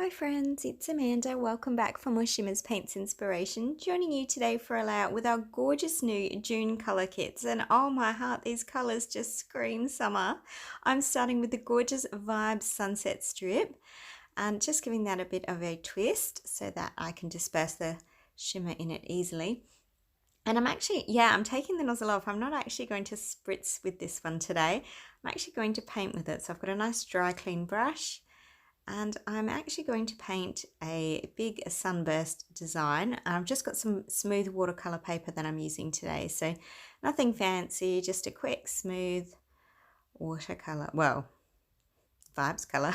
Hi friends, it's Amanda. Welcome back for more Shimmerz Paints inspiration. Joining you today for a layout with our gorgeous new June color kits. And oh my heart, these colors just scream summer. I'm starting with the gorgeous Vibes Sunset Strip and just giving that a bit of a twist so that I can disperse the shimmer in it easily. And I'm taking the nozzle off. I'm not actually going to spritz with this one today. I'm actually going to paint with it. So I've got a nice dry clean brush. And I'm actually going to paint a big sunburst design. I've just got some smooth watercolor paper that I'm using today. So nothing fancy, just a quick smooth watercolor, well, vibes color,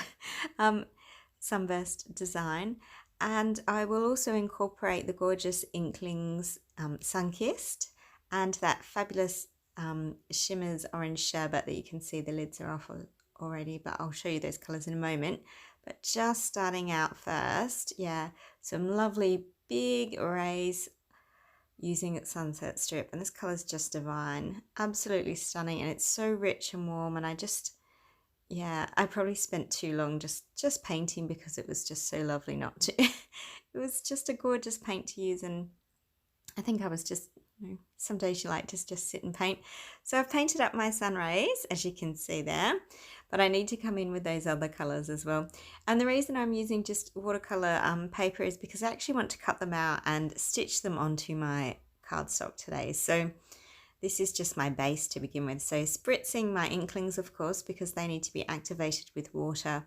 sunburst design. And I will also incorporate the gorgeous Inklings Sun-Kissed and that fabulous Shimmerz Orange Sherbet that you can see the lids are off already, but I'll show you those colors in a moment. But just starting out first, yeah, some lovely big rays using Sunset Strip, and this color is just divine, absolutely stunning, and it's so rich and warm. And I probably spent too long just painting because it was just so lovely not to. It was just a gorgeous paint to use, and I think I was just, some days you like to just sit and paint. So I've painted up my sun rays, as you can see there, but I need to come in with those other colors as well. And the reason I'm using just watercolor paper is because I actually want to cut them out and stitch them onto my cardstock today. So this is just my base to begin with. So spritzing my Inklings, of course, because they need to be activated with water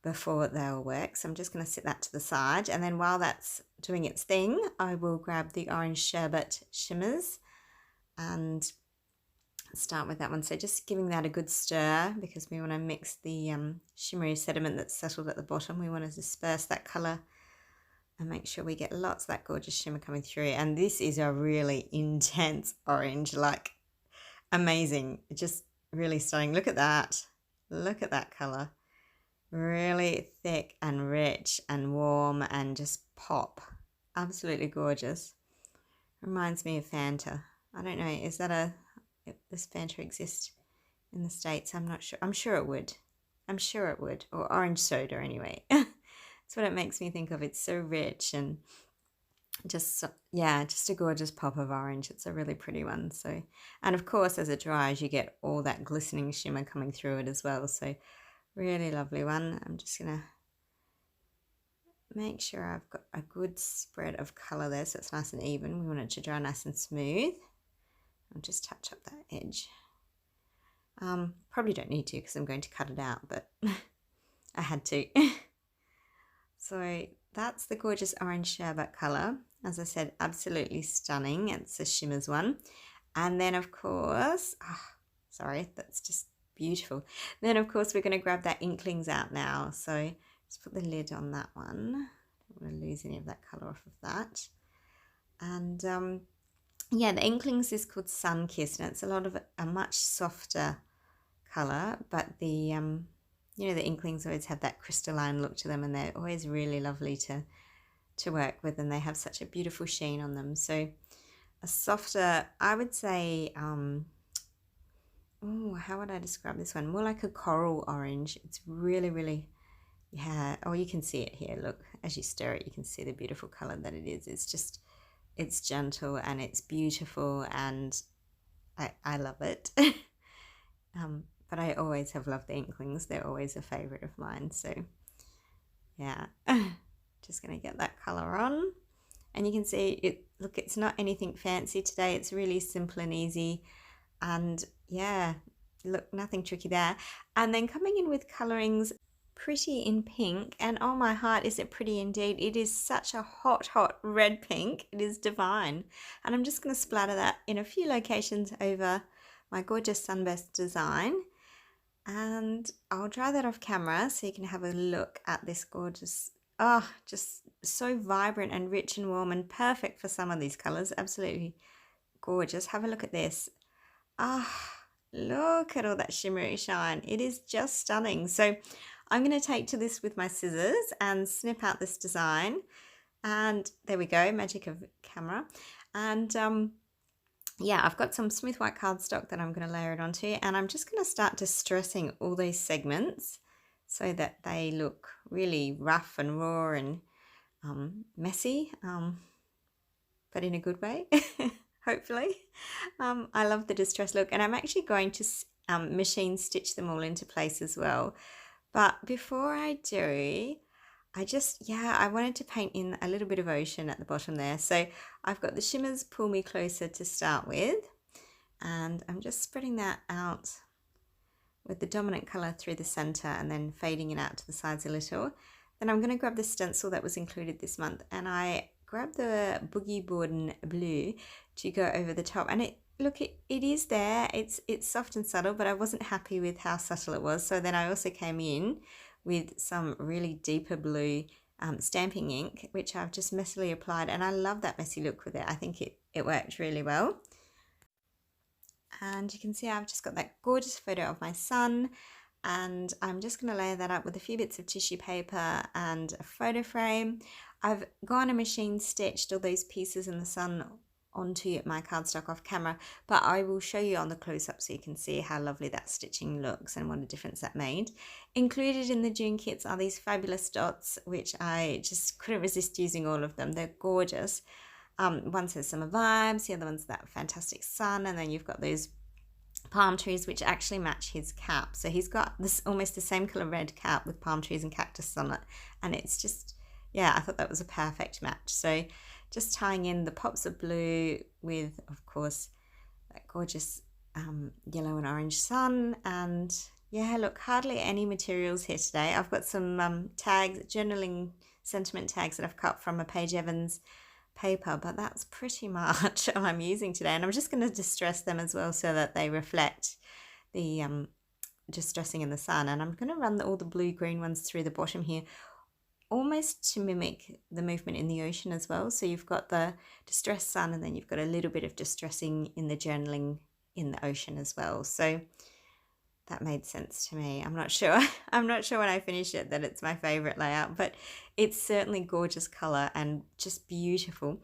before they'll work. So I'm just going to sit that to the side, and then while that's doing its thing, I will grab the Orange Sherbet Shimmers and start with that one. So just giving that a good stir because we want to mix the shimmery sediment that's settled at the bottom. We want to disperse that color and make sure we get lots of that gorgeous shimmer coming through. And this is a really intense orange, like amazing, just really stunning. Look at that color. Really thick and rich and warm and just pop. Absolutely gorgeous. Reminds me of Fanta. I don't know, is that does Fanta exist in the States? I'm not sure. I'm sure it would. Or orange soda anyway. That's what it makes me think of. It's so rich and just a gorgeous pop of orange. It's a really pretty one. So, and of course as it dries you get all that glistening shimmer coming through it as well. So really lovely one. I'm just gonna make sure I've got a good spread of color there so it's nice and even. We want it to dry nice and smooth. I'll just touch up that edge. Probably don't need to because I'm going to cut it out, but I had to. So that's the gorgeous Orange Sherbet color. As I said, absolutely stunning. It's a Shimmerz one. And then of course, sorry, that's just beautiful. Then of course we're going to grab that Inklings out now. So just put the lid on that one. Don't want to lose any of that color off of that. And yeah, the Inklings is called Sun Kissed, and it's a much softer color, but the the Inklings always have that crystalline look to them, and they're always really lovely to work with, and they have such a beautiful sheen on them. So a softer, I would say, how would I describe this one? More like a coral orange. It's really, really, yeah. Oh, you can see it here. Look, as you stir it, you can see the beautiful color that it is. It's gentle and it's beautiful, and I love it. But I always have loved the Inklings. They're always a favorite of mine. So yeah, just gonna get that color on, and you can see it. Look, it's not anything fancy today. It's really simple and easy, and yeah, look, nothing tricky there. And then coming in with colorings, pretty in pink, and oh my heart, is it pretty indeed. It is such a hot red pink. It is divine. And I'm just going to splatter that in a few locations over my gorgeous sunburst design, and I'll dry that off camera so you can have a look at this gorgeous, just so vibrant and rich and warm and perfect for some of these colors. Absolutely gorgeous. Have a look at this. Look at all that shimmery shine. It is just stunning. So I'm going to take to this with my scissors and snip out this design. And there we go, magic of camera. And yeah, I've got some smooth white cardstock that I'm going to layer it onto, and I'm just going to start distressing all these segments so that they look really rough and raw and messy, but in a good way, hopefully. I love the distress look, and I'm actually going to machine stitch them all into place as well. But before I do, I wanted to paint in a little bit of ocean at the bottom there. So I've got the Shimmerz Pull Me Closer to start with, and I'm just spreading that out with the dominant colour through the centre and then fading it out to the sides a little. Then I'm going to grab the stencil that was included this month, and I grabbed the Boogie Bourdain Blue to go over the top. And it is there, it's soft and subtle, but I wasn't happy with how subtle it was. So then I also came in with some really deeper blue stamping ink, which I've just messily applied, and I love that messy look with it. I think it worked really well. And you can see I've just got that gorgeous photo of my son, and I'm just going to layer that up with a few bits of tissue paper and a photo frame. I've gone and machine stitched all those pieces in the sun onto my cardstock off camera, but I will show you on the close-up so you can see how lovely that stitching looks and what a difference that made. Included in the June kits are these fabulous dots, which I just couldn't resist using all of them. They're gorgeous. One says summer vibes, the other one's that fantastic sun, and then you've got those palm trees which actually match his cap. So he's got this almost the same colour red cap with palm trees and cactus on it, and it's just, yeah, I thought that was a perfect match. So just tying in the pops of blue with, of course, that gorgeous yellow and orange sun. And yeah, look, hardly any materials here today. I've got some tags, journaling sentiment tags that I've cut from a Paige Evans paper, but that's pretty much all I'm using today. And I'm just going to distress them as well so that they reflect the distressing in the sun. And I'm going to run all the blue-green ones through the bottom here, almost to mimic the movement in the ocean as well. So you've got the distressed sun, and then you've got a little bit of distressing in the journaling in the ocean as well. So that made sense to me. I'm not sure when I finish it that it's my favorite layout, but it's certainly gorgeous color and just beautiful.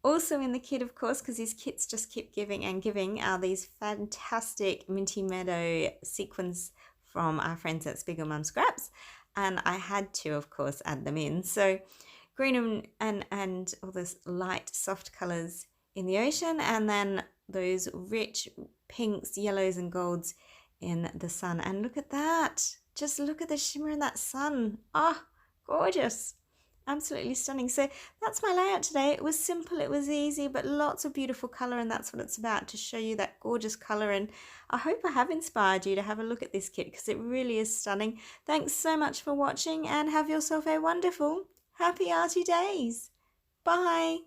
Also in the kit, of course, because these kits just keep giving and giving, are these fantastic Minty Meadow sequins from our friends at Spiggle Mum Scraps, and I had to, of course, add them in. So green and all those light soft colors in the ocean, and then those rich pinks, yellows and golds in the sun. And look at that, just look at the shimmer in that sun. Oh, gorgeous, absolutely stunning. So that's my layout today. It was simple, it was easy, but lots of beautiful color, and that's what it's about, to show you that gorgeous color. And I hope I have inspired you to have a look at this kit, because it really is stunning. Thanks so much for watching, and have yourself a wonderful happy arty days. Bye.